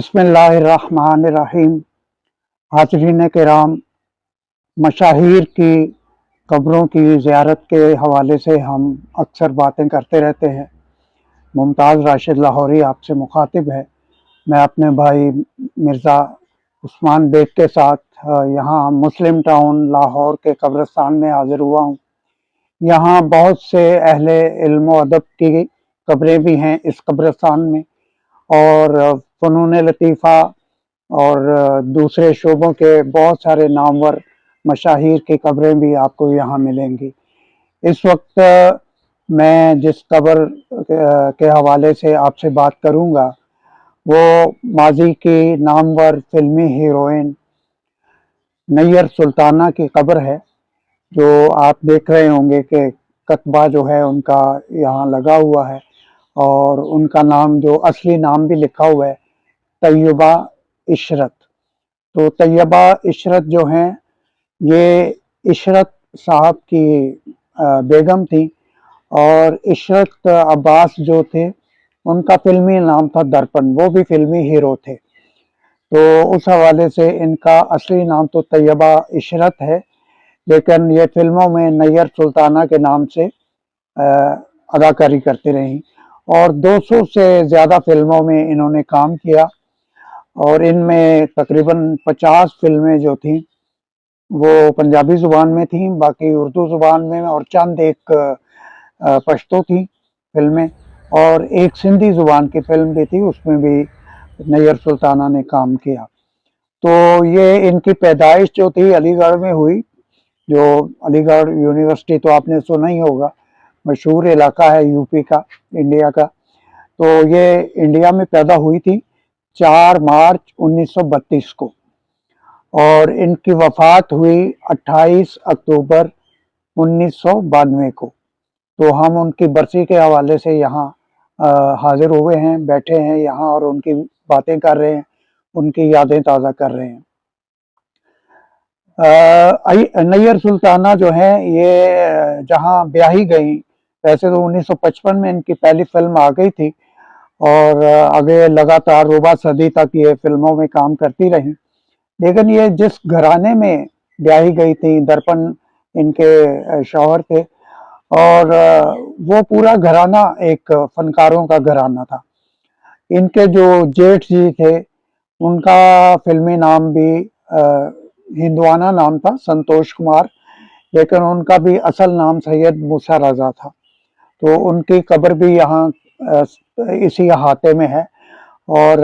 बिस्मिल्लाहिर्रहमानिर्रहीम। हाज़रीन किराम, मशाहिर की कब्रों की ज़ियारत के हवाले से हम अक्सर बातें करते रहते हैं। मुमताज़ राशिद लाहौरी आपसे मुखातिब है। मैं अपने भाई मिर्ज़ा उस्मान बेग के साथ यहाँ मुस्लिम टाउन लाहौर के कब्रिस्तान में हाज़िर हुआ हूँ। यहाँ बहुत से अहले इल्म व अदब की कब्रें भी हैं इस कब्रिस्तान में, और फ़नून लतीफ़ा और दूसरे शोबों के बहुत सारे नामवर मशाहिर की कब्रें भी आपको यहाँ मिलेंगी। इस वक्त मैं जिस कब्र के हवाले से आपसे बात करूँगा वो माजी की नामवर फिल्मी हीरोइन नैयर सुल्ताना की कब्र है, जो आप देख रहे होंगे कि कतबा जो है उनका यहाँ लगा हुआ है, और उनका नाम जो असली नाम भी लिखा हुआ है तैयबा इशरत। तो तैयबा इशरत जो हैं ये इशरत साहब की बेगम थी, और इशरत अब्बास जो थे उनका फिल्मी नाम था दर्पण, वो भी फिल्मी हीरो थे। तो उस हवाले से इनका असली नाम तो तैयबा इशरत है, लेकिन ये फिल्मों में नैयर सुल्ताना के नाम से अदाकारी करती रहीं, और 200 से ज़्यादा फिल्मों में इन्होंने काम किया, और इनमें तकरीबन 50 फिल्में जो थीं वो पंजाबी ज़ुबान में थीं, बाकी उर्दू ज़ुबान में, और चंद एक पश्तो थी फिल्में, और एक सिंधी ज़ुबान की फिल्म भी थी, उसमें भी नैयर सुल्ताना ने काम किया। तो ये इनकी पैदाइश जो थी अलीगढ़ में हुई, जो अलीगढ़ यूनिवर्सिटी तो आपने सुना ही होगा, मशहूर इलाका है यूपी का, इंडिया का। तो ये इंडिया में पैदा हुई थी 4 मार्च 1932 को, और इनकी वफ़ात हुई 28 अक्टूबर 1992 को। तो हम उनकी बरसी के हवाले से यहाँ हाजिर हुए हैं, बैठे हैं यहाँ, और उनकी बातें कर रहे हैं, उनकी यादें ताज़ा कर रहे हैं। नैयर सुल्ताना जो है ये जहाँ ब्याही गई, वैसे तो 1955 में इनकी पहली फिल्म आ गई थी, और आगे लगातार रुबा सदी तक ये फिल्मों में काम करती रही। लेकिन ये जिस घराने में ब्याही गई थी, दर्पण इनके शौहर थे, और वो पूरा घराना एक फनकारों का घराना था। इनके जो जेठ जी थे उनका फिल्मी नाम भी हिंदवाना नाम था, संतोष कुमार, लेकिन उनका भी असल नाम सैयद मूसा रजा था। तो उनकी कब्र भी यहाँ इसी अहाते में है, और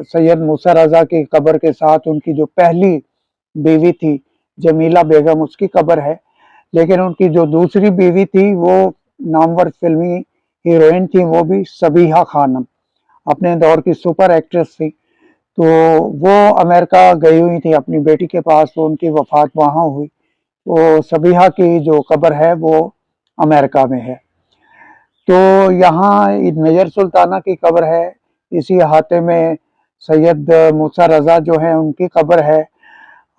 सैयद मूसा रजा की कब्र के साथ उनकी जो पहली बीवी थी जमीला बेगम, उसकी कब्र है। लेकिन उनकी जो दूसरी बीवी थी वो नामवर फिल्मी हीरोइन थी, वो भी सबीहा खानम, अपने दौर की सुपर एक्ट्रेस थी। तो वो अमेरिका गई हुई थी अपनी बेटी के पास, तो उनकी वफ़ात वहाँ हुई। तो सबीहा की जो कब्र है वो अमेरिका में है। तो यहाँ नैयर सुल्ताना की कब्र है, इसी अहाते में सैयद मूसा रजा जो है उनकी कब्र है,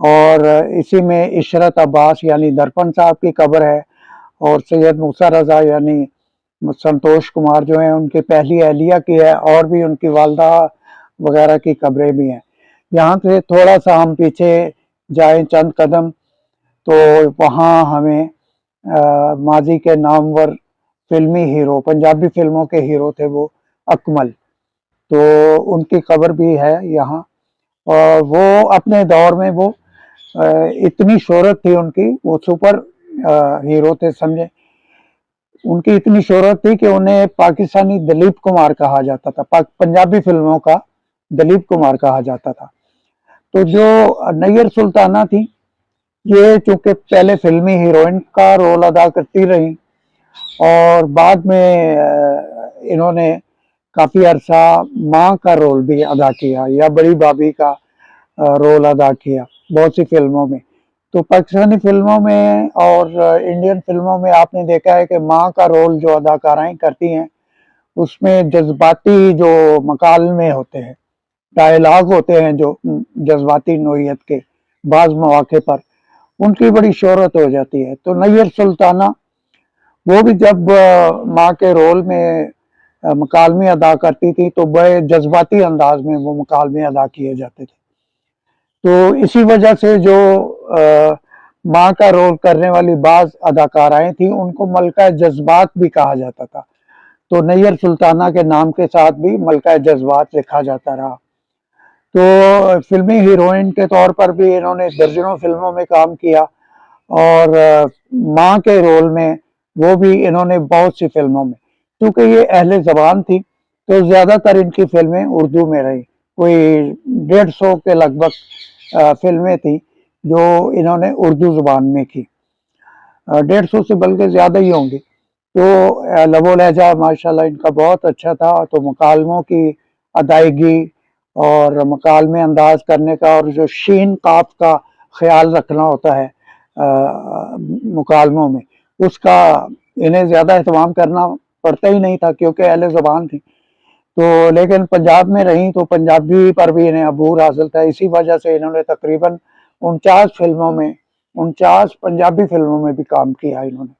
और इसी में इशरत अब्बास यानी दर्पण साहब की कब्र है, और सैयद मूसा रजा यानी संतोष कुमार जो है उनकी पहली अहलिया की है, और भी उनकी वालदा वगैरह की कब्रें भी हैं। यहाँ से थोड़ा सा हम पीछे जाएं चंद कदम, तो वहाँ हमें माजी के नामवर फिल्मी हीरो, पंजाबी फिल्मों के हीरो थे वो अकमल, तो उनकी कब्र भी है यहाँ। और वो अपने दौर में वो इतनी शोहरत थी उनकी, वो सुपर हीरो थे समझे। उनकी इतनी शोहरत थी कि उन्हें पाकिस्तानी दिलीप कुमार कहा जाता था, पंजाबी फिल्मों का दिलीप कुमार कहा जाता था। तो जो नैयर सुल्ताना थी ये चूंकि पहले फिल्मी हीरोइन का रोल अदा करती रही, और बाद में इन्होंने काफ़ी अरसा माँ का रोल भी अदा किया, या बड़ी भाभी का रोल अदा किया बहुत सी फिल्मों में। तो पाकिस्तानी फिल्मों में और इंडियन फिल्मों में आपने देखा है कि माँ का रोल जो अदाकाराएं करती हैं उसमें जज्बाती जो मकालमे होते हैं, डायलॉग होते हैं जो जज्बाती नोयत के, बाज़ मौके पर उनकी बड़ी शोहरत हो जाती है। तो नैयर सुल्ताना वो भी जब माँ के रोल में मकालमे अदा करती थी तो बड़े जज्बाती अंदाज में वो मकालमे अदा किए जाते थे। तो इसी वजह से जो माँ का रोल करने वाली बाज अदाकाराएं थी उनको मलका जज्बात भी कहा जाता था। तो नैयर सुल्ताना के नाम के साथ भी मलका जज्बात लिखा जाता रहा। तो फिल्मी हीरोइन के तौर पर भी इन्होंने दर्जनों फिल्मों में काम किया और माँ के रोल में वो भी इन्होंने बहुत सी फिल्मों में, क्योंकि ये अहले ज़बान थी तो ज़्यादातर इनकी फिल्में उर्दू में रही। कोई 150 के लगभग फिल्में थी जो इन्होंने उर्दू ज़ुबान में की, 150 से बल्कि ज़्यादा ही होंगी। तो लबो लहजा माशाल्लाह इनका बहुत अच्छा था। तो मुकालमों की अदायगी और मुकालमे अंदाज करने का और जो शीन काफ का ख्याल रखना होता है मुकालमों में, उसका इन्हें ज़्यादा एहतमाम करना पड़ता ही नहीं था क्योंकि अहले ज़बान थी। तो लेकिन पंजाब में रहीं तो पंजाबी पर भी इन्हें अबूर हासिल था। इसी वजह से इन्होंने तकरीबन 49 फिल्मों में, 49 पंजाबी फिल्मों में भी काम किया इन्होंने।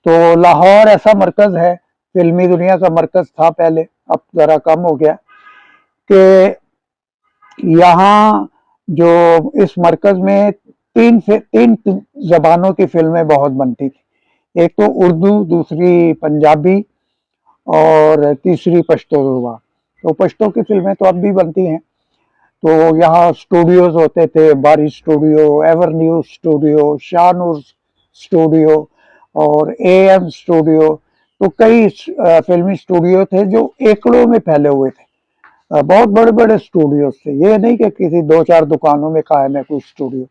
तो लाहौर ऐसा मरकज़ है, फिल्मी दुनिया का मरकज़ था पहले, अब ज़रा कम हो गया, कि यहाँ जो इस मरकज़ में तीन ज़बानों की फिल्में बहुत बनती थी। एक तो उर्दू, दूसरी पंजाबी और तीसरी पश्तो ज़ुबान। तो पश्तो की फिल्में तो अब भी बनती हैं। तो यहाँ स्टूडियोज होते थे, बारी studio, ever news studio, Shahnoor studio और एएम स्टूडियो। तो कई फिल्मी स्टूडियो थे जो एकड़ों में फैले हुए थे। बहुत बड़े बड़े स्टूडियोज थे, ये नहीं कि किसी 2-4 दुकानों में कायम है कोई स्टूडियो।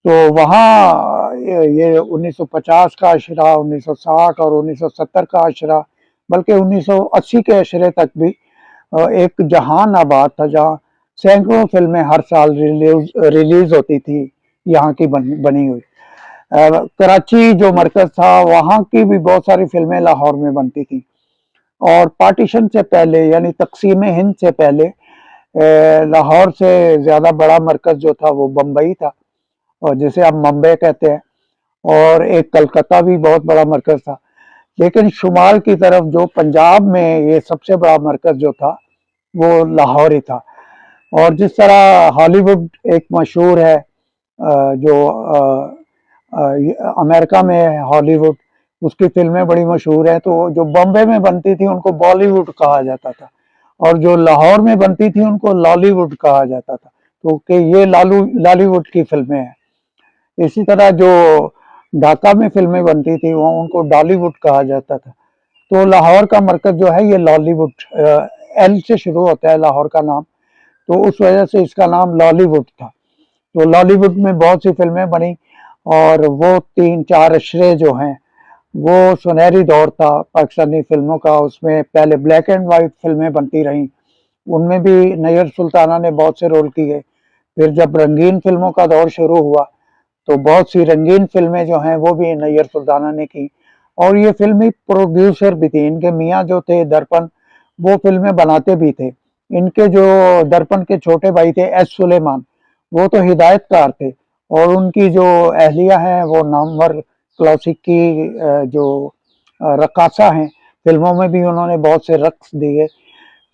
तो वहाँ ये 1950 का अशरा, 1960 और 1970 का अशरा, बल्कि 1980 के अशरे तक भी एक जहान आबाद था जहाँ सैकड़ों फिल्में हर साल रिलीज होती थी यहाँ की बनी हुई। कराची जो मरकज था वहाँ की भी बहुत सारी फिल्में लाहौर में बनती थी। और पार्टीशन से पहले यानी तकसीम हिंद से पहले लाहौर से ज़्यादा बड़ा मरकज जो था वो बम्बई था, और जिसे अब मुंबई कहते हैं। और एक कलकत्ता भी बहुत बड़ा मरकज था। लेकिन शुमाल की तरफ जो पंजाब में ये सबसे बड़ा मरकज जो था वो लाहौर ही था। और जिस तरह हॉलीवुड एक मशहूर है, जो अमेरिका में है हॉलीवुड, उसकी फिल्में बड़ी मशहूर है। तो जो बॉम्बे में बनती थी उनको बॉलीवुड कहा जाता था, और जो लाहौर में बनती थी उनको लॉलीवुड कहा जाता था। तो कि ये लॉलीवुड की फिल्में हैं। इसी तरह जो ढाका में फिल्में बनती थी वहाँ उनको डॉलीवुड कहा जाता था। तो लाहौर का मरकज जो है ये लॉलीवुड, एल से शुरू होता है लाहौर का नाम, तो उस वजह से इसका नाम लॉलीवुड था। तो लॉलीवुड में बहुत सी फिल्में बनी, और वो 3-4 अशरे जो हैं वो सुनहरी दौर था पाकिस्तानी फिल्मों का। उसमें पहले ब्लैक एंड वाइट फिल्में बनती रहीं, उनमें भी नैयर सुल्ताना ने बहुत से रोल किए। फिर जब रंगीन फिल्मों का दौर शुरू हुआ तो बहुत सी रंगीन फिल्में जो हैं वो भी नैयर सुल्ताना ने की। और ये फिल्मी प्रोड्यूसर भी थे, इनके मियाँ जो थे दर्पण, वो फिल्में बनाते भी थे। इनके जो दर्पण के छोटे भाई थे एस सुलेमान, वो तो हिदायतकार थे, और उनकी जो अहलिया है वो नामवर क्लासिकी जो रकासा हैं, फिल्मों में भी उन्होंने बहुत से रक्स दिए।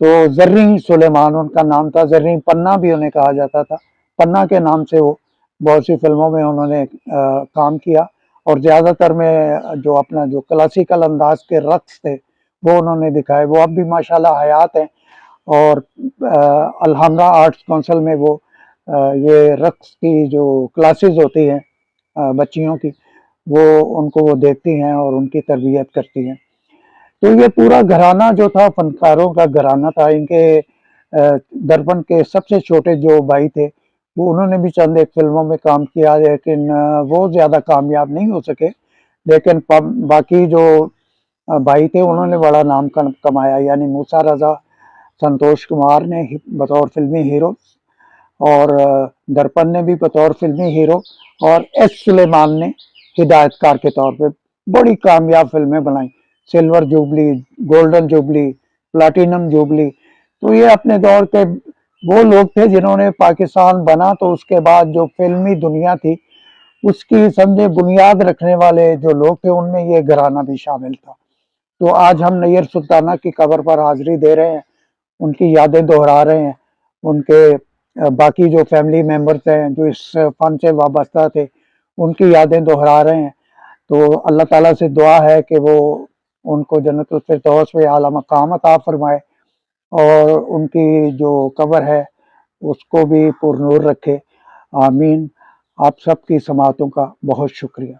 तो जर्री सुलेमान उनका नाम था, जर्री पन्ना भी उन्हें कहा जाता था। पन्ना के नाम से वो बहुत सी फिल्मों में उन्होंने काम किया, और ज़्यादातर में जो अपना जो क्लासिकल अंदाज के रक्स थे वो उन्होंने दिखाए। वो अब भी माशाल्लाह हयात हैं, और अलहमरा आर्ट्स काउंसिल में वो ये रक्स की जो क्लासेस होती हैं बच्चियों की, वो उनको वो देखती हैं और उनकी तरबियत करती हैं। तो ये पूरा घराना जो था फनकारों का घराना था। इनके दर्पण के सबसे छोटे जो भाई थे वो उन्होंने भी चंद एक फिल्मों में काम किया, लेकिन वो ज़्यादा कामयाब नहीं हो सके। लेकिन बाकी जो भाई थे उन्होंने बड़ा नाम कमाया, यानी मूसा रजा, संतोष कुमार ने बतौर फिल्मी हीरो, और दर्पण ने भी बतौर फिल्मी हीरो, और एस सुलेमान ने हिदायतकार के तौर पे बड़ी कामयाब फिल्में बनाई। Silver jubilee, golden jubilee, platinum jubilee. तो ये अपने दौर के वो लोग थे जिन्होंने पाकिस्तान बना तो उसके बाद जो फिल्मी दुनिया थी उसकी समझे बुनियाद रखने वाले जो लोग थे उनमें ये घराना भी शामिल था। तो आज हम नैयर सुल्ताना की कब्र पर हाजिरी दे रहे हैं, उनकी यादें दोहरा रहे हैं, उनके बाकी जो फैमिली मेंबर्स हैं जो इस फन से वाबस्ता थे, उनकी यादें दोहरा रहे हैं। तो अल्लाह ताला से दुआ है कि वो उनको जन्नतुल फिरदौस में आला मकाम अता फरमाए और उनकी जो कब्र है उसको भी पुरनूर रखे। आमीन। आप सबकी समातों का बहुत शुक्रिया।